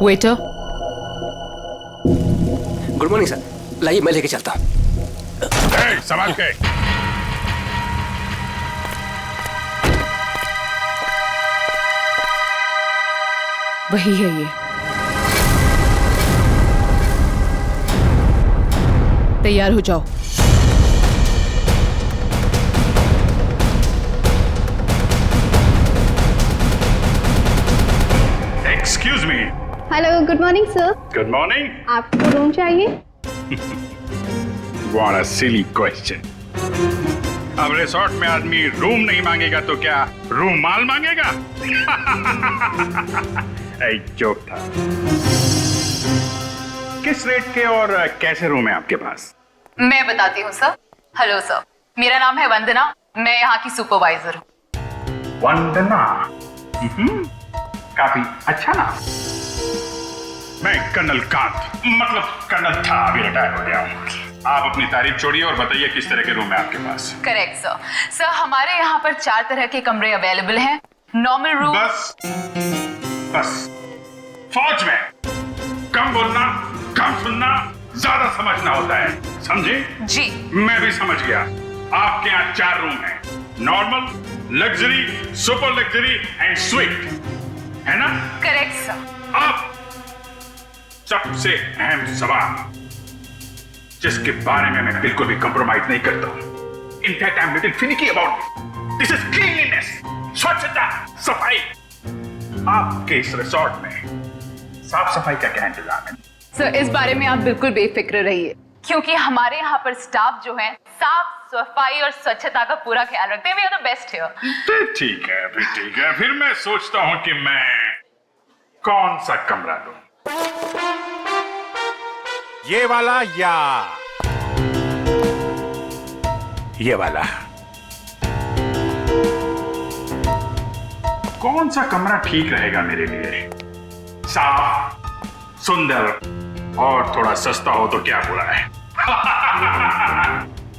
Waiter. Good morning sir, लाइए मैं लेके चलता हूँ। संभाल के। वही है ये। तैयार हो जाओ। Excuse me. Hello, good morning sir. Good morning. आपको रूम चाहिए? What a silly question. अब रिसोर्ट में आदमी रूम नहीं मांगेगा तो क्या रूमाल मांगेगा? एक जोक था। किस रेट के और कैसे रूम है आपके पास? मैं बताती हूँ सर। हेलो सर, मेरा नाम है वंदना, मैं यहाँ की सुपरवाइजर हूँ। वंदना? काफी अच्छा नाम। मैं कर्नल कांत, मतलब कर्नल था, अभी रिटायर हो गया हूँ। आप अपनी तारीफ छोड़िए और बताइए किस तरह के रूम है आपके पास। Correct sir. सर हमारे यहाँ पर 4 तरह के कमरे अवेलेबल हैं। Normal room. बस फौज में कम बोलना, कम सुनना, ज्यादा समझना होता है, समझे? जी। मैं भी समझ गया। आपके यहाँ 4 रूम हैं, normal, luxury, super luxury and sweet, है ना? Correct sir. अब सबसे अहम सवाल, जिसके बारे में मैं बिल्कुल भी कंप्रोमाइज नहीं करता हूं। In fact I am little finicky about it. This is cleanliness, स्वच्छता, सफाई। आपके इस रिसोर्ट में साफ सफाई का क्या इंतजाम है? सर इस बारे में आप बिल्कुल बेफिक्र रहिए, क्योंकि हमारे यहाँ पर स्टाफ जो है साफ सफाई और स्वच्छता का पूरा ख्याल रखते हैं। We are the best here. ठीक है, फिर ठीक है। फिर मैं सोचता हूं कि मैं कौन सा कमरा लूं। ये वाला या ये वाला? कौन सा कमरा ठीक रहेगा मेरे लिए? साफ, सुंदर और थोड़ा सस्ता हो तो क्या बुरा है?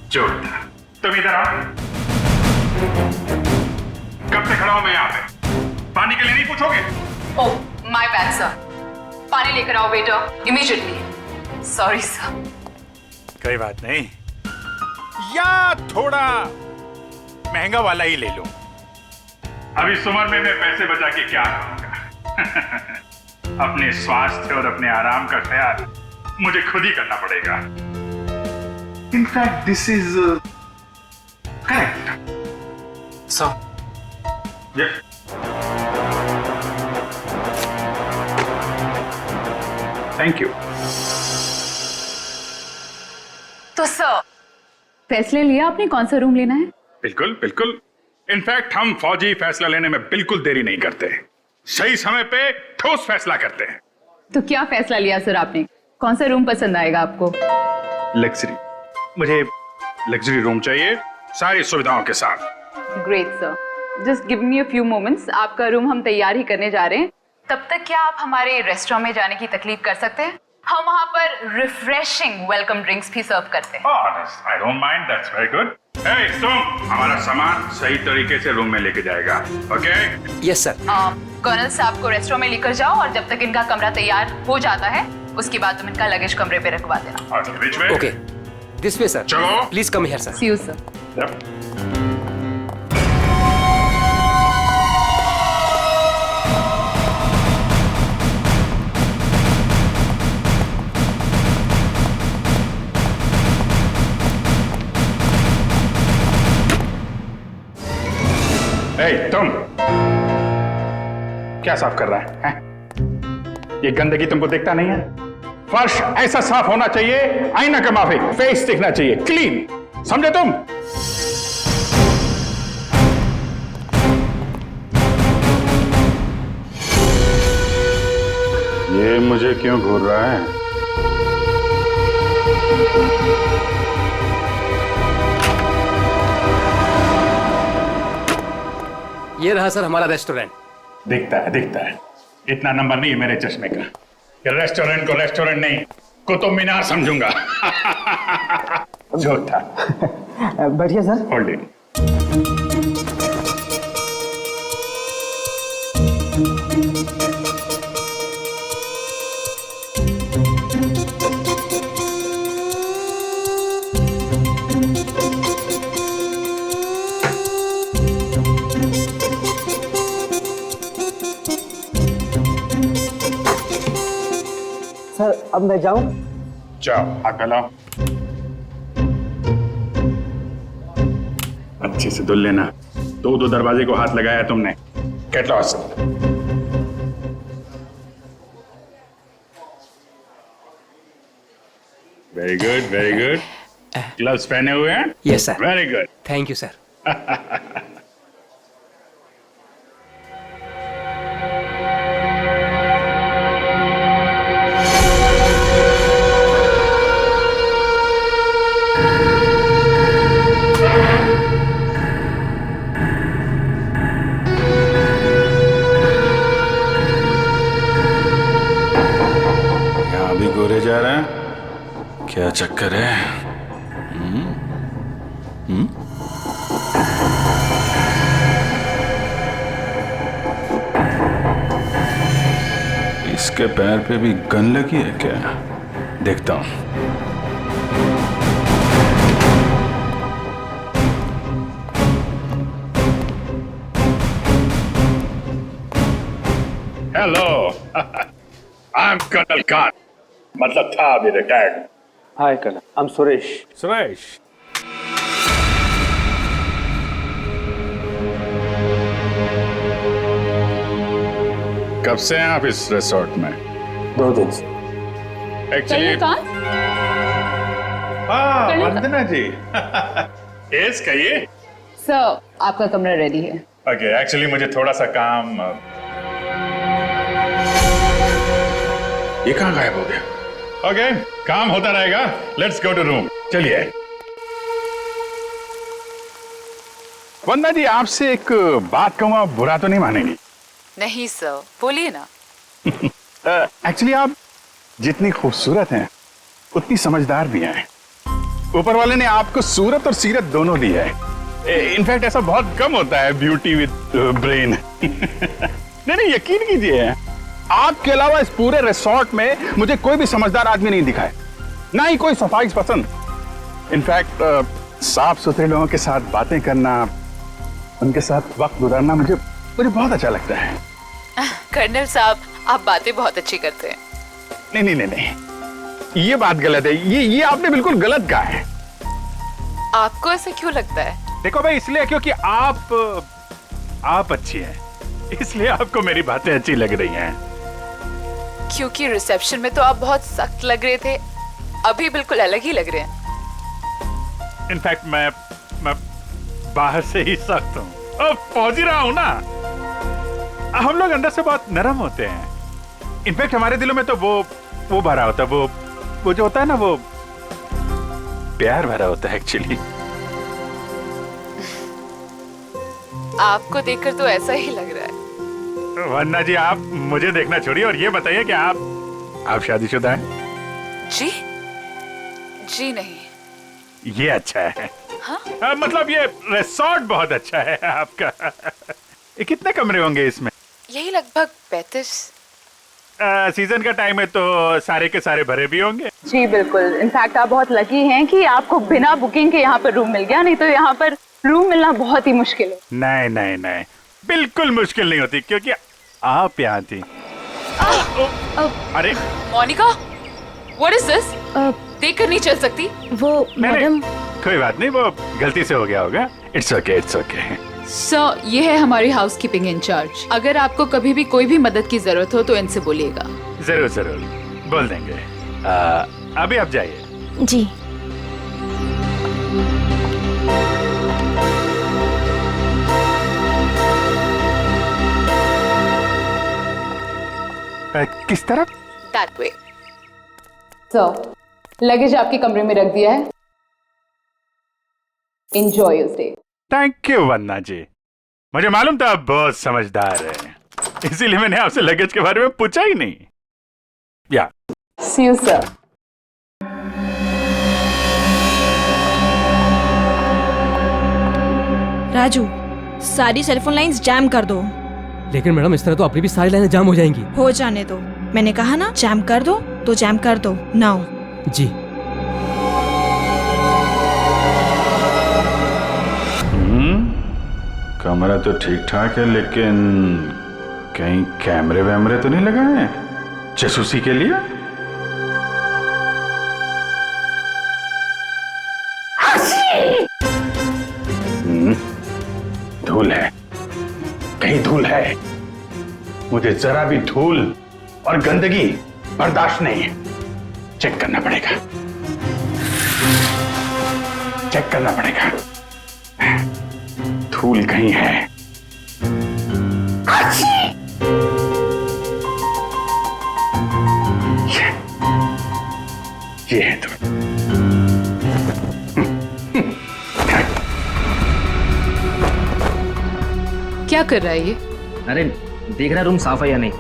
जोरदार। तुम इधर आओ। कब से खड़ा हूं मैं यहाँ पे? पानी के लिए नहीं पूछोगे? Oh my bad sir. पानी लेकर आओ वेटर इमीडिएटली। Sorry sir. कोई बात नहीं, या थोड़ा महंगा वाला ही ले लो। अभी इस उम्र में मैं पैसे बचा के क्या करूंगा? अपने स्वास्थ्य और अपने आराम का ख्याल मुझे खुद ही करना पड़ेगा। In fact this is correct sir. Thank you. तो सर फैसले लिया आपने कौन सा रूम लेना है? बिल्कुल बिल्कुल। इनफैक्ट हम फौजी फैसला लेने में बिल्कुल देरी नहीं करते, सही समय पे ठोस फैसला करते हैं। तो क्या फैसला लिया सर आपने? कौन सा रूम पसंद आएगा आपको? लग्जरी। मुझे लग्जरी रूम चाहिए, सारी सुविधाओं के साथ। Great sir, just give me a few moments. आपका रूम हम तैयार ही करने जा रहे हैं। तब तक क्या आप हमारे रेस्टोरेंट में जाने की तकलीफ कर सकते हैं? हम वहाँ पर रिफ्रेशिंग वेलकम ड्रिंक्स भी सर्व करते हैं। I don't mind, that's very good. Hey, तुम हमारा सामान सही तरीके से रूम में लेके जाएगा, ओके? Yes sir. कर्नल साहब को रेस्टोरेंट में लेकर जाओ और जब तक इनका कमरा तैयार हो जाता है उसके बाद तुम इनका लगेज कमरे पे रखवा देना। बीच में? Okay, this way sir. चलो। Please come here sir. See you sir. Yep. तुम क्या साफ कर रहा है? ये गंदगी तुमको दिखता नहीं है? फर्श ऐसा साफ होना चाहिए, आईना का माफिक, फेस दिखना चाहिए, क्लीन, समझे तुम? ये मुझे क्यों घूर रहा है? ये रहा सर हमारा रेस्टोरेंट। दिखता है। इतना नंबर नहीं है मेरे चश्मे का। ये रेस्टोरेंट को रेस्टोरेंट नहीं, कुतुब मीनार समझूंगा। जो था। बढ़िया सर। Hold it. अब मैं जाऊं? जाओ, हाथ फैलाओ। अच्छे से धुल लेना। दो दरवाजे को हाथ लगाया तुमने। Get lost. Very good, very good. Gloves पहने हुए हैं? Yes sir. Very good. Thank you sir. यहाँ भी गोरे जा रहे हैं, क्या चक्कर है? इसके पैर पे भी गन लगी है क्या? देखता हूं। Hello, I am colonel Khan, मतलब था अभी retired. Hi colonel, I am Suresh. Suresh, कब से हैं आप इस रिसोर्ट में? 2 दिन से। एक्चुअली वंदना जी। यस, कहिए। सर, आपका कमरा रेडी है। ओके, एक्चुअली मुझे थोड़ा सा काम। ये कहाँ गायब हो गया? ओके, काम होता रहेगा। Let's go to room. चलिए। वंदना जी, आपसे एक बात कहूँ, आप बुरा तो नहीं मानेंगी? नहीं सर, बोलिए ना। एक्चुअली आप जितनी खूबसूरत हैं उतनी समझदार भी हैं। ऊपर वाले ने आपको सूरत और सीरत दोनों दी है। इनफैक्ट ऐसा बहुत कम होता है, ब्यूटी विद ब्रेन। नहीं, यकीन कीजिए, आपके अलावा इस पूरे रिसोर्ट में मुझे कोई भी समझदार आदमी नहीं दिखा है, ना ही कोई सफाई पसंद। इनफैक्ट साफ सुथरे लोगों के साथ बातें करना, उनके साथ वक्त गुजारना मुझे बहुत अच्छा लगता है। कर्नल साहब, आप बातें बहुत अच्छी करते हैं। नहीं, ये बात गलत है। ये आपने बिल्कुल गलत कहा है। आपको ऐसा क्यों लगता है? देखो भाई, इसलिए क्योंकि आप अच्छी हैं, इसलिए आपको मेरी बातें अच्छी लग रही हैं। क्योंकि रिसेप्शन में तो आप बहुत सख्त लग रहे थे, अभी बिल्कुल अलग ही लग रहे हैं। इनफैक्ट मैं बाहर से ही सख्त हूँ, पहुंच ही रहा हूँ ना। हम लोग अंदर से बहुत नरम होते हैं। इनफैक्ट हमारे दिलों में तो वो भरा होता है, वो जो होता है ना, वो प्यार भरा होता है एक्चुअली। आपको देखकर तो ऐसा ही लग रहा है। वन्ना जी, आप मुझे देखना छोड़िए और ये बताइए कि आप शादीशुदा हैं? जी नहीं। ये अच्छा है। हाँ? मतलब ये रिसोर्ट बहुत अच्छा है आपका। कितने कमरे होंगे इसमें? यही लगभग 35। सीजन का टाइम है तो सारे के सारे भरे भी होंगे। जी बिल्कुल। इनफैक्ट आप बहुत लकी हैं कि आपको बिना बुकिंग के यहाँ पर रूम मिल गया, नहीं तो यहाँ पर रूम मिलना बहुत ही मुश्किल है। नहीं, बिल्कुल मुश्किल नहीं होती, क्योंकि आप यहाँ थी। अरे मोनिका, व्हाट इज दिस? देखकर नहीं चल सकती। वो मैडम। कोई बात नहीं, वो गलती से हो गया होगा। It's okay, it's okay. Sir, ये है हमारी हाउसकीपिंग इंचार्ज। अगर आपको कभी भी कोई भी मदद की जरूरत हो तो इनसे बोलिएगा। जरूर बोल देंगे। अभी आप जाइए। जी। किस तरफ? That way. सर, लगेज आपके कमरे में रख दिया है। Enjoy your stay. Thank you Vanna ji, मुझे मालूम था आप बहुत समझदार हैं, इसीलिए मैंने आपसे लगेज के बारे में पूछा ही नहीं। या See you, sir. राजू, सारी सेलफोन लाइंस जैम कर दो। लेकिन मैडम, इस तरह तो अपनी भी सारी लाइनें जाम हो जाएंगी। हो जाने दो, मैंने कहा ना जैम कर दो तो जैम कर दो। नाउ। जी। कमरा तो ठीक ठाक है, लेकिन कहीं कैमरे वैमरे तो नहीं लगाए हैं जासूसी के लिए? धूल है, कहीं धूल है। मुझे जरा भी धूल और गंदगी बर्दाश्त नहीं है। चेक करना पड़ेगा, चेक करना पड़ेगा। धूल कहीं है। ये है धूल। क्या कर रहा है ये? अरे देख रहा रूम साफ है या नहीं।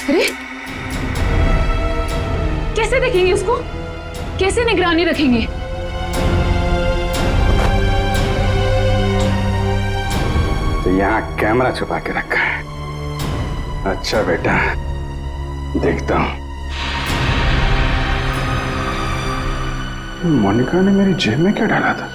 अरे कैसे देखेंगे उसको? कैसे निगरानी रखेंगे? तो यहाँ कैमरा छुपा के रखा है। अच्छा बेटा, देखता हूं। मोनिका ने मेरी जेब में क्या डाला था?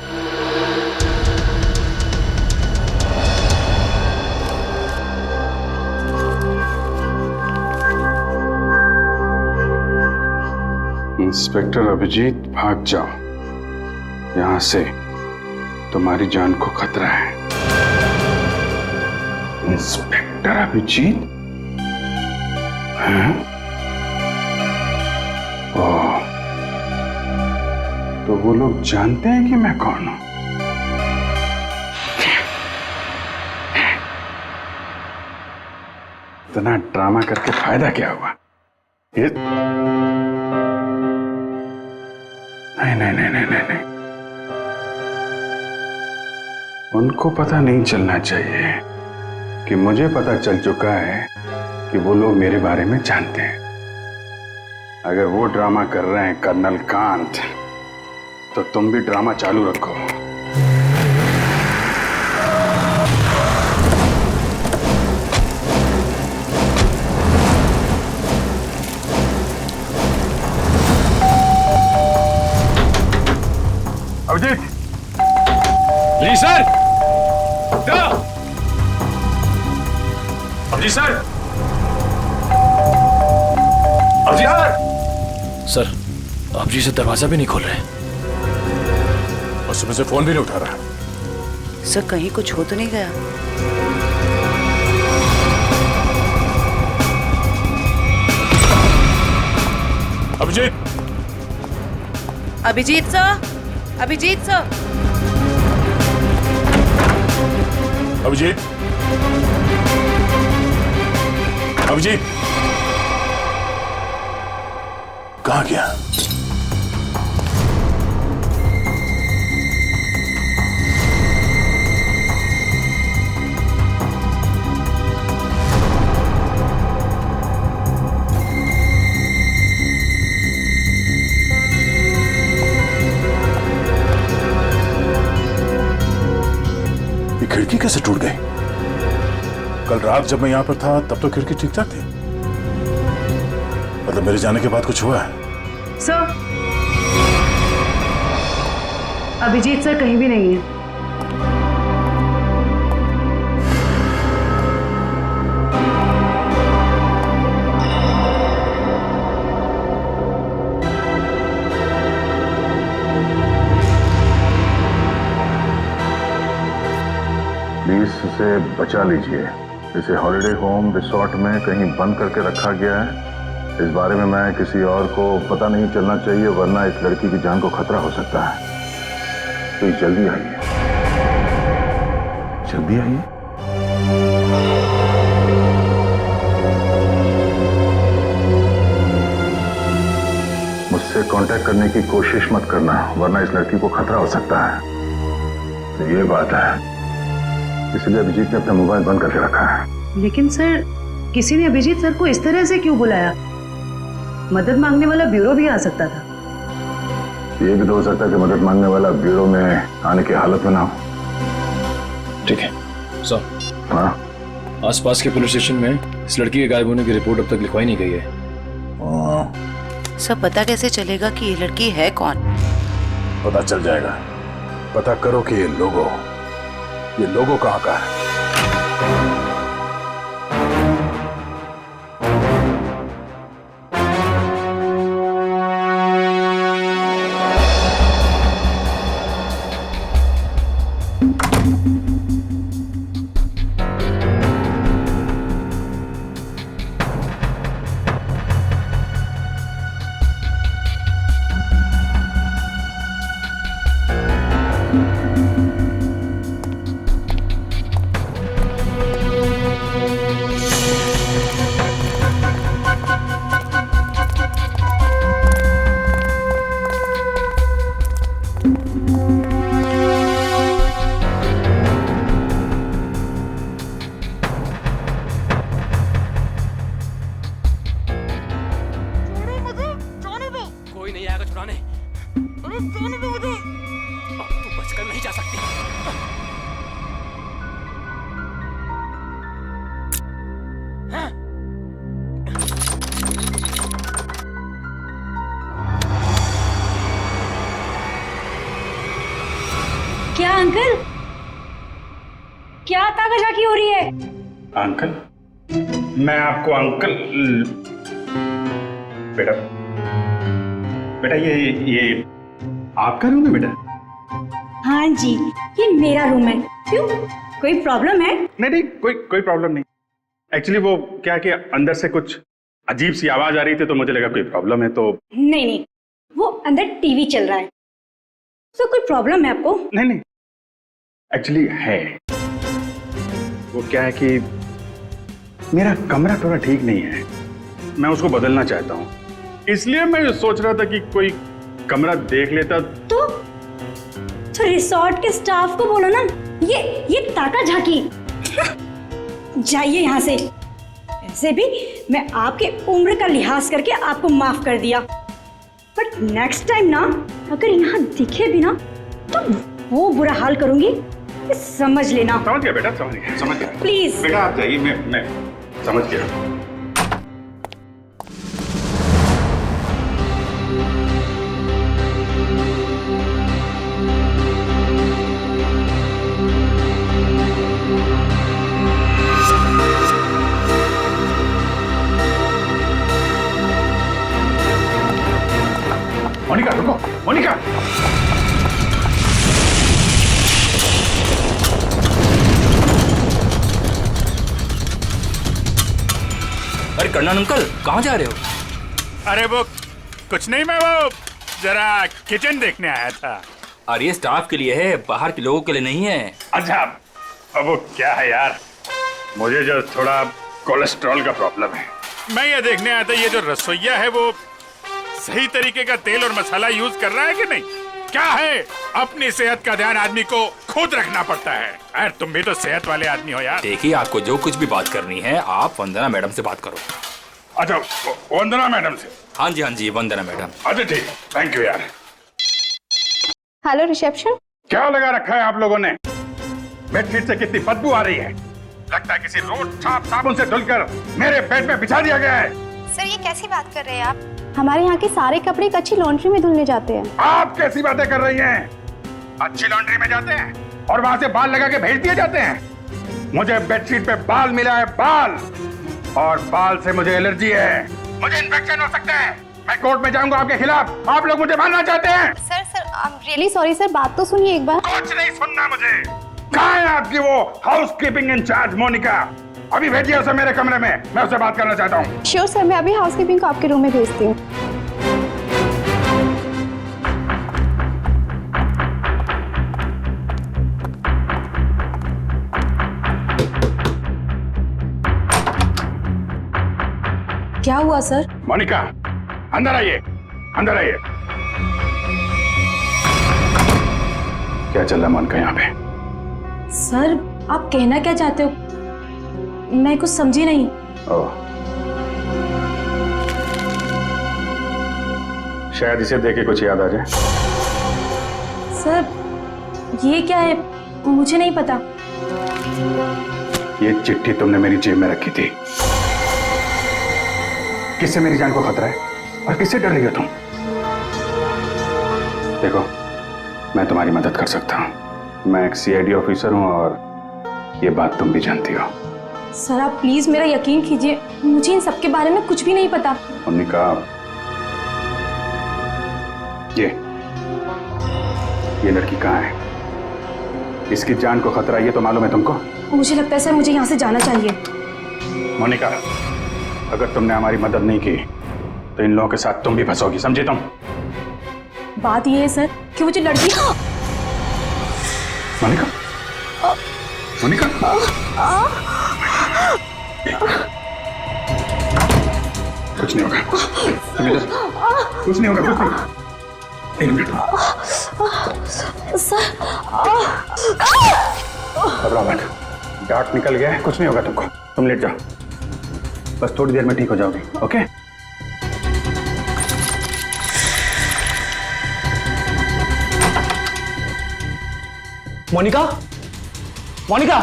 इंस्पेक्टर अभिजीत, भाग जाओ यहां से, तुम्हारी जान को खतरा है। इंस्पेक्टर अभिजीत? हैं? ओह, तो वो लोग जानते हैं कि मैं कौन हूं? इतना ड्रामा करके फायदा क्या हुआ? ये नहीं। उनको पता नहीं चलना चाहिए कि मुझे पता चल चुका है कि वो लोग मेरे बारे में जानते हैं। अगर वो ड्रामा कर रहे हैं कर्नल कांत, तो तुम भी ड्रामा चालू रखो। अभिजीत! जी sir. Abhijit sir. Abhijit sir, आप जी से दरवाजा भी नहीं खोल रहे और सुबह से फोन भी नहीं उठा रहा। सर कहीं कुछ हो तो नहीं गया? अभिजीत! Abhijeet sir, Abhijit sir. अभिजीत! अभिजीत! कहाँ गया? खिड़की कैसे टूट गई? कल रात जब मैं यहां पर था तब तो खिड़की ठीक ठाक थी। मतलब मेरे जाने के बाद कुछ हुआ है? सर, अभिजीत सर कहीं भी नहीं है। प्लीज इसे बचा लीजिए। इसे हॉलिडे होम रिसोर्ट में कहीं बंद करके रखा गया है। इस बारे में मैं किसी और को पता नहीं चलना चाहिए, वरना इस लड़की की जान को खतरा हो सकता है। तो जल्दी आइए, जल्दी आइए। मुझसे कांटेक्ट करने की कोशिश मत करना, वरना इस लड़की को खतरा हो सकता है। तो ये बात है, इसलिए अभिजीत ने अपना मोबाइल बंद करके रखा है। लेकिन सर, किसी ने अभिजीत सर को इस तरह से क्यों बुलाया? मदद मांगने वाला ब्यूरो भी आ सकता था। ये भी तो हो सकता है कि मदद मांगने वाला ब्यूरो में आने की हालत में ना हो। ठीक है सर। हाँ, आसपास के पुलिस स्टेशन में इस लड़की के गायब होने की रिपोर्ट अब तक लिखवाई नहीं गई है। सब पता कैसे चलेगा कि ये लड़की है कौन? पता चल जाएगा। पता करो कि ये लोगो कहाँ का है। कोई नहीं आएगा छुड़ाने। अरे जाने दो मुझे। अब तू बचकर नहीं जा सकती। क्या अंकल, क्या ताकाझाकी हो रही है? अंकल? मैं आपको अंकल बेटा बेटा ये आपका रूम है बेटा? हाँ जी, ये मेरा रूम है। क्यों, कोई प्रॉब्लम है? नहीं, कोई प्रॉब्लम नहीं। एक्चुअली वो क्या कि अंदर से कुछ अजीब सी आवाज आ रही थी तो मुझे लगा कोई प्रॉब्लम है तो। नहीं, वो अंदर टीवी चल रहा है, तो कोई प्रॉब्लम है आपको? नहीं, एक्चुअली है। वो क्या है कि मेरा कमरा थोड़ा ठीक नहीं है, मैं उसको बदलना चाहता हूँ, इसलिए मैं सोच रहा था कि कोई कमरा देख लेता। तो रिसोर्ट के स्टाफ को बोलो ना, ये ताकाझाकी। जाइए यहाँ से। ऐसे भी मैं आपके उम्र का लिहाज करके आपको माफ कर दिया, बट नेक्स्ट टाइम ना अगर यहाँ दिखे भी ना तो वो बुरा हाल करूंगी, ये समझ लेना। समझ गया बेटा, समझ गया। प्लीज बेटा आप जाइए, मैं समझ गया। मोनिका रुको, मोनिका। अरे कर्नल अंकल, कहाँ जा रहे हो? अरे वो कुछ नहीं, मैं वो जरा किचन देखने आया था। अरे ये स्टाफ के लिए है, बाहर के लोगों के लिए नहीं है। अच्छा, अब वो क्या है यार, मुझे जो थोड़ा कोलेस्ट्रॉल का प्रॉब्लम है, मैं ये देखने आया था ये जो रसोइया है वो सही तरीके का तेल और मसाला यूज कर रहा है कि नहीं। क्या है, अपनी सेहत का ध्यान आदमी को खुद रखना पड़ता है। यार तुम भी तो सेहत वाले आदमी हो यार। देखिए, आपको जो कुछ भी बात करनी है आप वंदना मैडम से बात करो। अच्छा, वंदना मैडम से? हाँ जी, वंदना मैडम। अच्छा ठीक, थैंक यू यार। Hello reception. क्या लगा रखा है आप लोगों ने? बेडशीट से कितनी बदबू आ रही है, लगता है किसी रोज साबुन से धुलकर मेरे बेड में बिछा दिया गया है। सर ये कैसी बात कर रहे हैं आप? हमारे यहाँ के सारे कपड़े एक अच्छी लॉन्ड्री में धुलने जाते हैं। आप कैसी बातें कर रही हैं? अच्छी लॉन्ड्री में जाते हैं और वहां से बाल लगा के भेज दिए जाते हैं। मुझे बेडशीट पे बाल मिला है, बाल, और बाल से मुझे एलर्जी है, मुझे इन्फेक्शन हो सकता है। मैं कोर्ट में जाऊंगा आपके खिलाफ। आप लोग मुझे मारना चाहते हैं? Sir I am really sorry sir, बात तो सुनिए एक बार। कुछ नहीं सुनना मुझे। कहाँ है आपकी वो हाउसकीपिंग इंचार्ज मोनिका? अभी भेजिए उसे मेरे कमरे में, मैं उससे बात करना चाहता हूँ। श्योर सर, मैं अभी हाउसकीपिंग को आपके रूम में भेजती हूँ। क्या हुआ सर? मोनिका अंदर आइए, अंदर आइए। क्या चल रहा है मोनिका यहाँ पे? सर आप कहना क्या चाहते हो, मैं कुछ समझी नहीं। ओह, शायद इसे देख के कुछ याद आ जाए। सर ये क्या है, मुझे नहीं पता। ये चिट्ठी तुमने मेरी जेब में रखी थी। किससे मेरी जान को खतरा है और किससे डर रही हो तुम? देखो, मैं तुम्हारी मदद कर सकता हूं। मैं एक सीआईडी ऑफिसर हूं और ये बात तुम भी जानती हो। सर आप प्लीज मेरा यकीन कीजिए, मुझे इन सब के बारे में कुछ भी नहीं पता। मोनिका, ये लड़की कहाँ है? इसकी जान को खतरा ये तो मालूम है तुमको? मुझे लगता है सर मुझे यहाँ से जाना चाहिए। मोनिका, अगर तुमने हमारी मदद नहीं की तो इन लोगों के साथ तुम भी फंसोगी, समझे तुम? बात ये है सर कि वो जो लड़की। मोनिका, मोनिका, कुछ नहीं होगा, तुम इधर, कुछ नहीं होगा, कुछ नहीं। एक मिनट, घबराओ मत, डार्ट निकल गया है, कुछ नहीं होगा तुमको। तुम लेट जाओ, बस थोड़ी देर में ठीक हो जाओगी। ओके? मोनिका, मोनिका,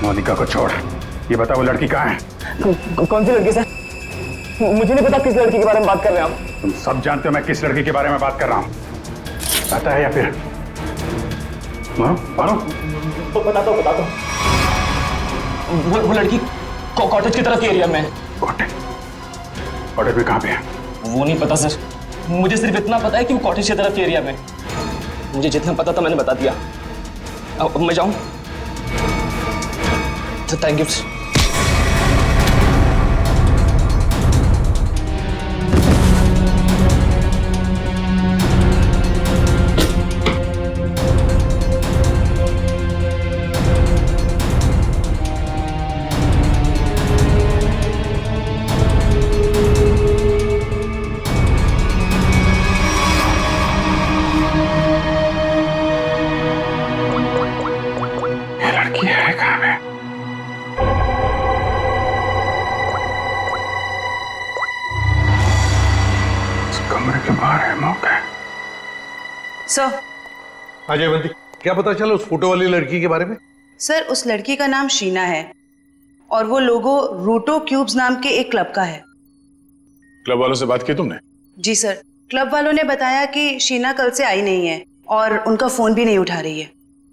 मोनिका को छोड़, ये बता वो लड़की कहाँ है? कौन सी लड़की सर? मुझे नहीं पता किस लड़की के बारे में बात कर रहे हैं आप। तुम सब जानते हो मैं किस लड़की के बारे में बात कर रहा हूँ। पता है या फिर मारो? बताता हूँ। वो लड़की कॉटेज की तरफ के एरिया में। कॉटेज भी कहाँ पे है? वो नहीं पता सर, मुझे सिर्फ इतना पता है कि वो कॉटेज की तरफ के एरिया में। मुझे जितना पता था मैंने बता दिया। अब मैं जाऊँ? तो थैंक यू। हाँ जयवंती, क्या पता चला उस फोटो वाली लड़की के बारे में? सर, उस लड़की का नाम शीना है और वो लोगो रूटो क्यूब्स नाम के एक क्लब का है। क्लब वालों से बात की तुमने? जी सर, क्लब वालों ने बताया कि शीना कल से आई नहीं है और उनका फोन भी नहीं उठा रही है।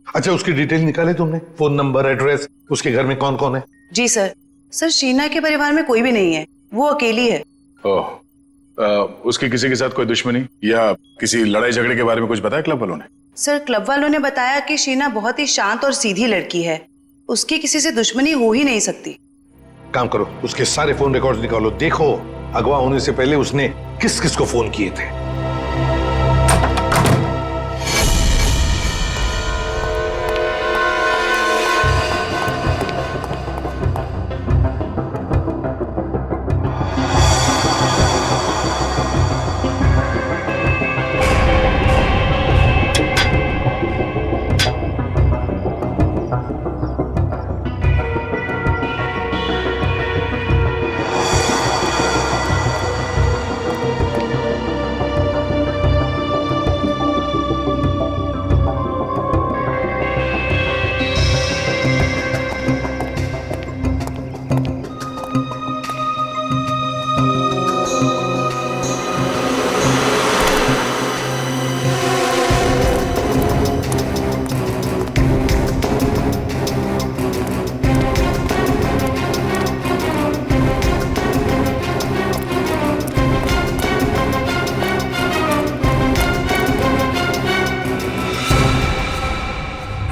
अच्छा, उसकी डिटेल निकाले तुमने? फोन नंबर, एड्रेस, उसके घर में कौन कौन है? जी सर। सर, शीना के परिवार में कोई भी नहीं है, वो अकेली है। ओह, उसकी किसी के साथ कोई दुश्मनी या किसी लड़ाई झगड़े के बारे में कुछ बताया क्लब वालों ने? सर, क्लब वालों ने बताया कि शीना बहुत ही शांत और सीधी लड़की है, उसकी किसी से दुश्मनी हो ही नहीं सकती। काम करो, उसके सारे फोन रिकॉर्ड्स निकालो, देखो अगवा होने से पहले उसने किस किस को फोन किए थे।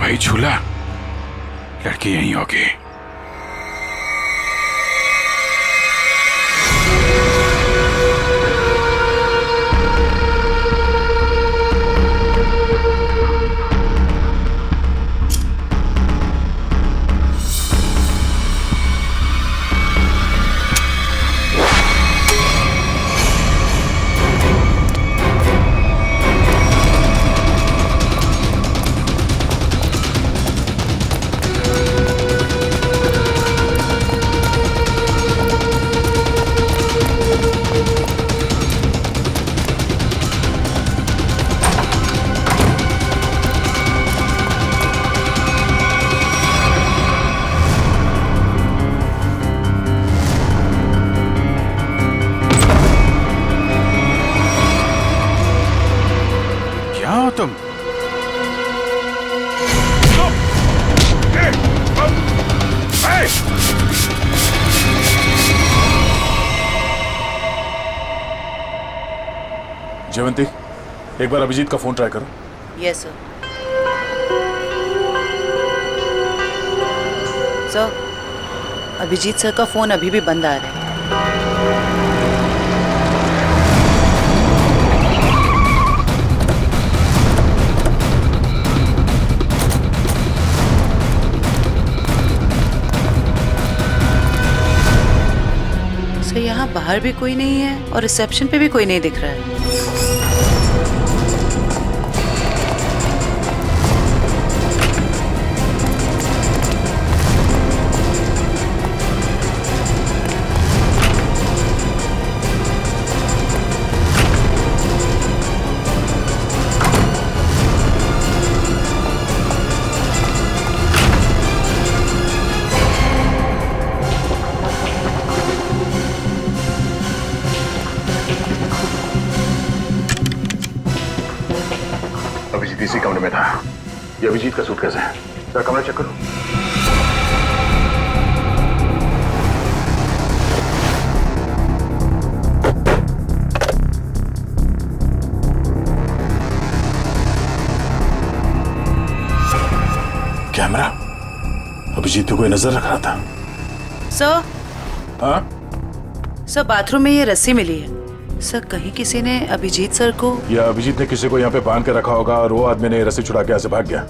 वही झूला, लड़की यहीं होगी। जयवंती, एक बार अभिजीत का फोन ट्राई करो। Yes sir. Sir, Abhijit sir का फोन अभी भी बंद आ रहा है। सर, यहाँ बाहर भी कोई नहीं है और रिसेप्शन पे भी कोई नहीं दिख रहा है। अभिजीत इसी कमरे में था। ये अभिजीत का सूटकेस है। सर, कमरा चेक करो। कैमरा? अभिजीत पे कोई नजर रख रहा था। सर, हाँ? सर बाथरूम में ये रस्सी मिली है। सर, कहीं किसी ने अभिजीत सर को, या अभिजीत ने किसी को यहाँ पे बांध के रखा होगा और वो आदमी ने रस्सी छुड़ा के ऐसे भाग गया।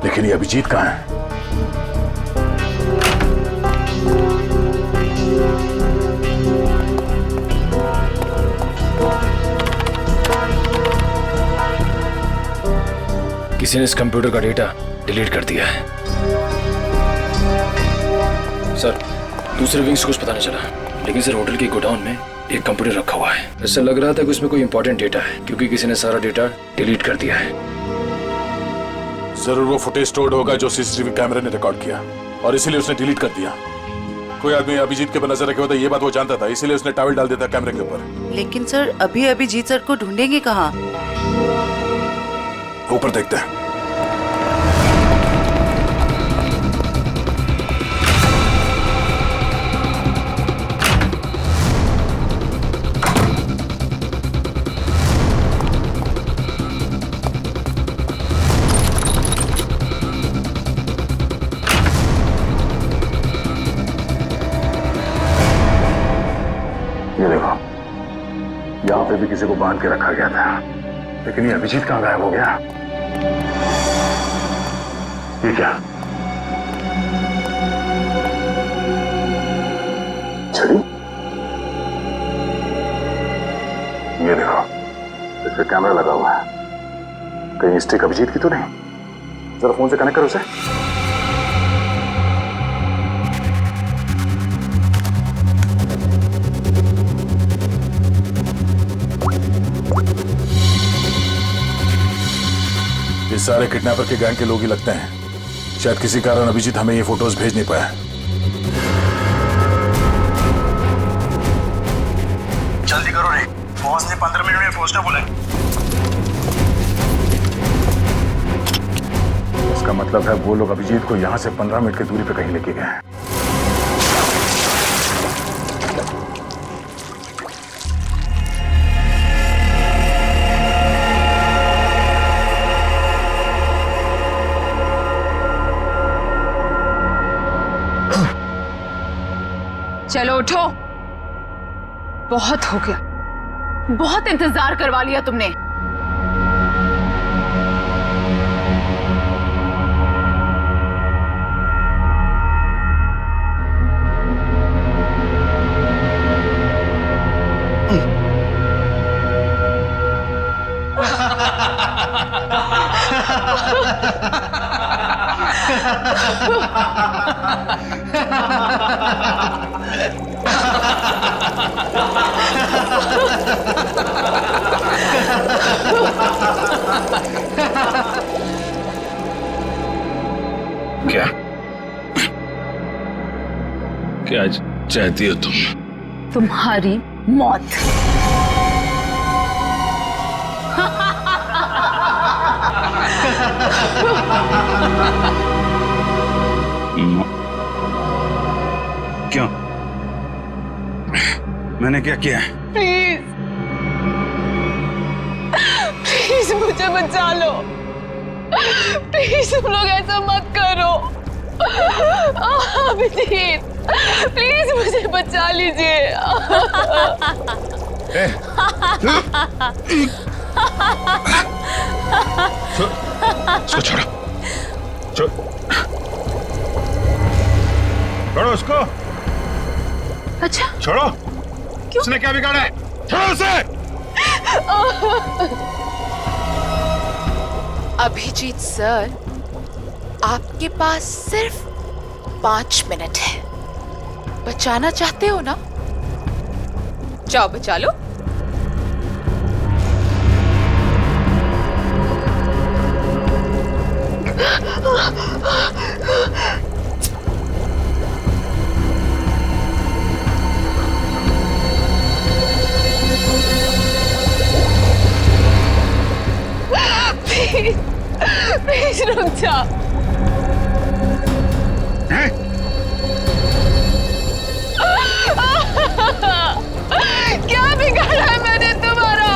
लेकिन ये अभिजीत कहाँ है? किसी ने इस कंप्यूटर का डेटा डिलीट कर दिया है। सर, दूसरे विंग से कुछ पता नहीं चला, लेकिन सर होटल के गोडाउन में एक कंप्यूटर रखा हुआ है। ऐसा लग रहा था कि उसमें कोई इंपॉर्टेंट डेटा है, क्योंकि किसी ने सारा डेटा डिलीट कर दिया है। जरूर वो फुटेज स्टोर्ड होगा जो सीसीटीवी कैमरे ने रिकॉर्ड किया, और इसीलिए उसने डिलीट कर दिया। कोई आदमी अभिजीत के ऊपर नजर रखे होता, ये बात वो जानता था, इसीलिए उसने टॉवल डाल दिया था कैमरे के ऊपर। लेकिन सर अभी अभिजीत सर को ढूंढेंगे कहाँ? ऊपर देखते हैं। ये देखो, यहाँ पे भी किसी को बांध के रखा गया था, लेकिन ये अभिजीत कहाँ गायब हो गया? ये क्या? छड़ी? ये देखो, इस पे कैमरा लगा हुआ है। कहीं स्टिक अभिजीत की तो नहीं? जरा फोन से कनेक्ट करो उसे। ये सारे किडनैपर के गैंग के लोग ही लगते हैं। शायद किसी कारण अभिजीत हमें ये फोटोज भेज नहीं पाया। जल्दी करो रे, बॉस ने 15 मिनट में पहुंचना बोला है। इसका मतलब है वो लोग अभिजीत को यहाँ से 15 मिनट की दूरी पे कहीं लेके गए हैं। चलो उठो, बहुत हो गया, बहुत इंतजार करवा लिया तुमने। क्या क्या चाहती हो तुम? तुम्हारी मौत। क्यों? मैंने क्या किया है? प्लीज बचा लो, प्लीज तुम लोग ऐसा मत करो। अभिजीत प्लीज मुझे बचा लीजिए। उसको छोड़ो, छोड़ो उसको। अच्छा छोड़ो। क्यों? उसने क्या बिगाड़ा है? छोड़ो उसे। अभिजीत सर, आपके पास सिर्फ 5 मिनट है। बचाना चाहते हो ना? जाओ बचा लो। प्लीज रुक जाओ। क्या बिगाड़ा है मैंने तुम्हारा?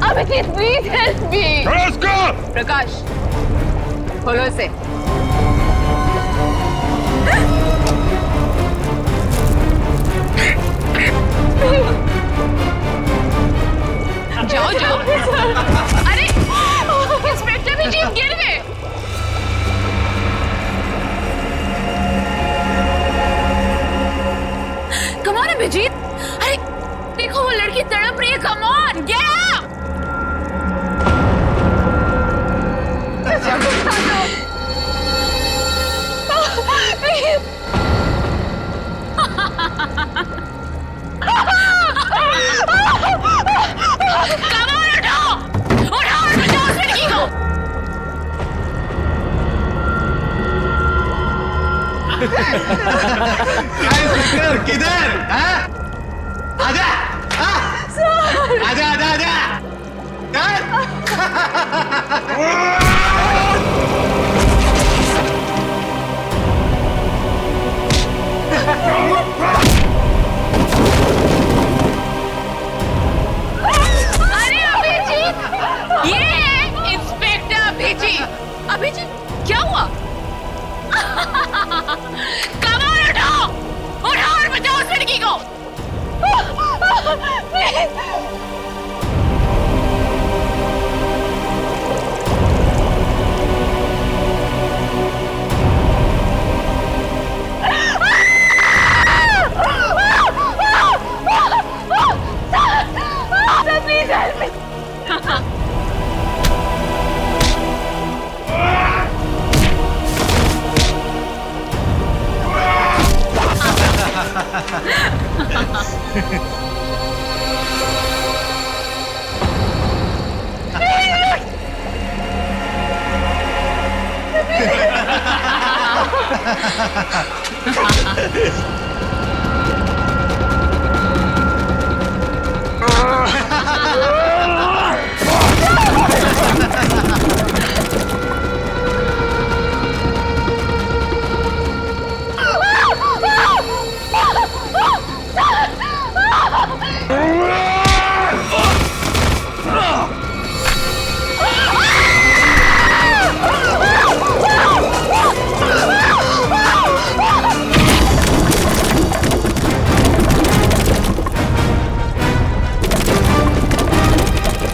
Abhijeet please help me. Prakash खोलो इसे। जाओ जाओ। अरे इंस्पेक्टर भी जीप गिर गए। कम ऑन अभिजीत, अरे देखो वो लड़की तड़प रही है। Come on get up. किधर? आजा, आजा, आजा, आजा। अरे अभिजीत, ये इंस्पेक्टर अभिजीत। अभिजीत क्या हुआ? कमाल उठाओ, उठाओ और बचाओ उस लड़की को। Please help me.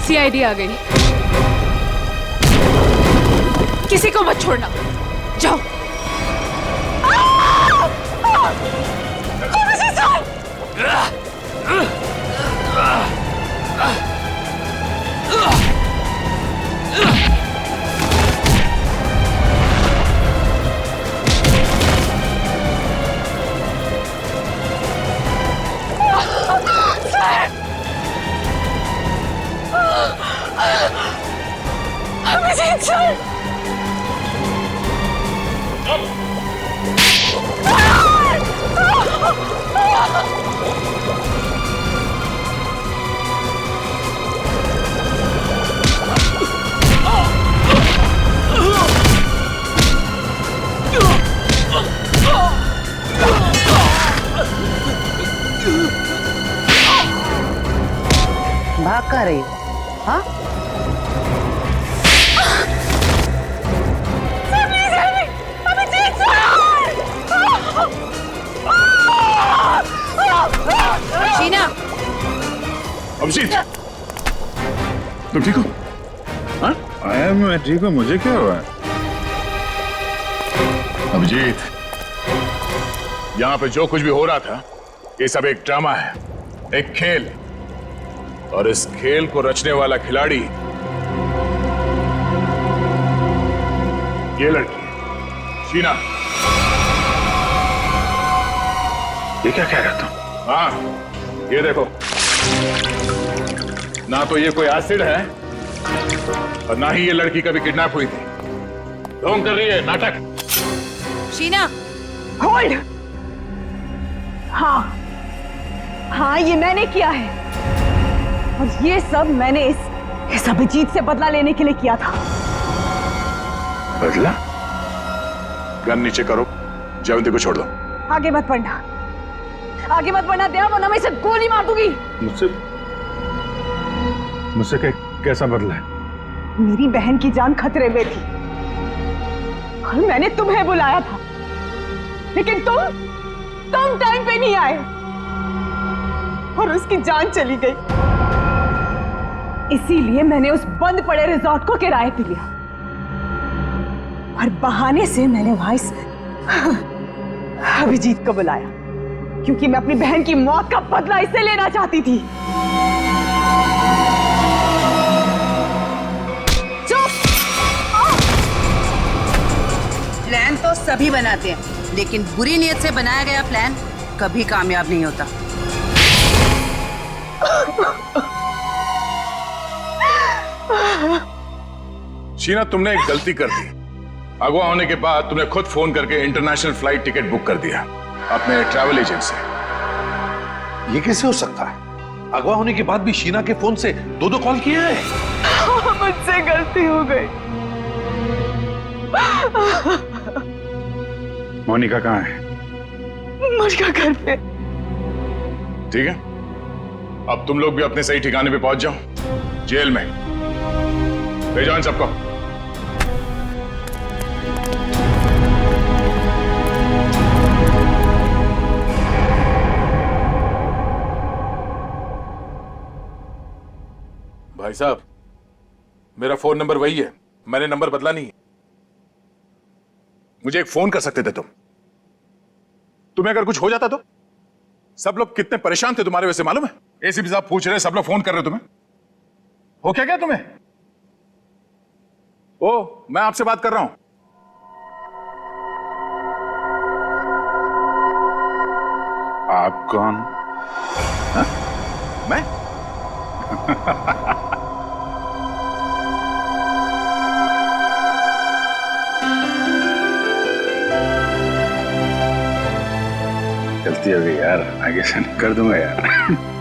सीआईडी आ गई। किसी को मत छोड़ना, जाओ। अभिजीत सर, भाग कहाँ रही हो? हाँ? अभिजीत, तुम ठीक हो? हाँ? मैं ठीक हूँ, मुझे क्या हुआ? अभिजीत, यहाँ पे जो कुछ भी हो रहा था, ये सब एक ड्रामा है, एक खेल। और इस खेल को रचने वाला खिलाड़ी ये लड़की है, शीना। ये क्या कह रहा था? हाँ, ये देखो, ना तो ये कोई एसिड है और ना ही ये लड़की कभी किडनैप हुई थी। ढोंग कर रही है, नाटक। शीना, होल्ड। हाँ हाँ, ये मैंने किया है और ये सब मैंने इस अभिजीत से बदला लेने के लिए किया था। बदला? गन नीचे करो, जयवंती को छोड़ दो। आगे मत बढ़ना, आगे मत बढ़ना दया, वरना मैं इसे गोली मार दूंगी। मुझसे कैसा बदला है? मेरी बहन की जान खतरे में थी और मैंने तुम्हें बुलाया था, लेकिन तुम टाइम पे नहीं आए और उसकी जान चली गई। इसीलिए मैंने उस बंद पड़े रिजॉर्ट को किराए पे लिया और बहाने से मैंने वहां इस अभिजीत को बुलाया, क्योंकि मैं अपनी बहन की मौत का बदला इससे लेना चाहती थी। प्लान तो सभी बनाते हैं, लेकिन बुरी नीयत से बनाया गया प्लान कभी कामयाब नहीं होता। शीना, तुमने एक गलती कर दी। अगवा होने के बाद तुमने खुद फोन करके इंटरनेशनल फ्लाइट टिकट बुक कर दिया अपने ट्रैवल एजेंट से। ये कैसे हो सकता है? अगवा होने के बाद भी शीना के फोन से दो कॉल किए हैं। मुझसे गलती हो गई। मोनिका कहाँ है? मोनिका घर पे। ठीक है, अब तुम लोग भी अपने सही ठिकाने पे पहुंच जाओ, जेल में। ले जाओ इन सबको। भाई साहब, मेरा फोन नंबर वही है, मैंने नंबर बदला नहीं है। मुझे एक फोन कर सकते थे तुम। तुम्हें अगर कुछ हो जाता तो? सब लोग कितने परेशान थे तुम्हारे वजह से, मालूम है? एसीपी साहब पूछ रहे, सब लोग फोन कर रहे तुम्हें। हो क्या तुम्हें? ओ, मैं आपसे बात कर रहा हूं। आप कौन? हा? मैं? गलती हो गई यार, आगे से नहीं कर दूंगा यार।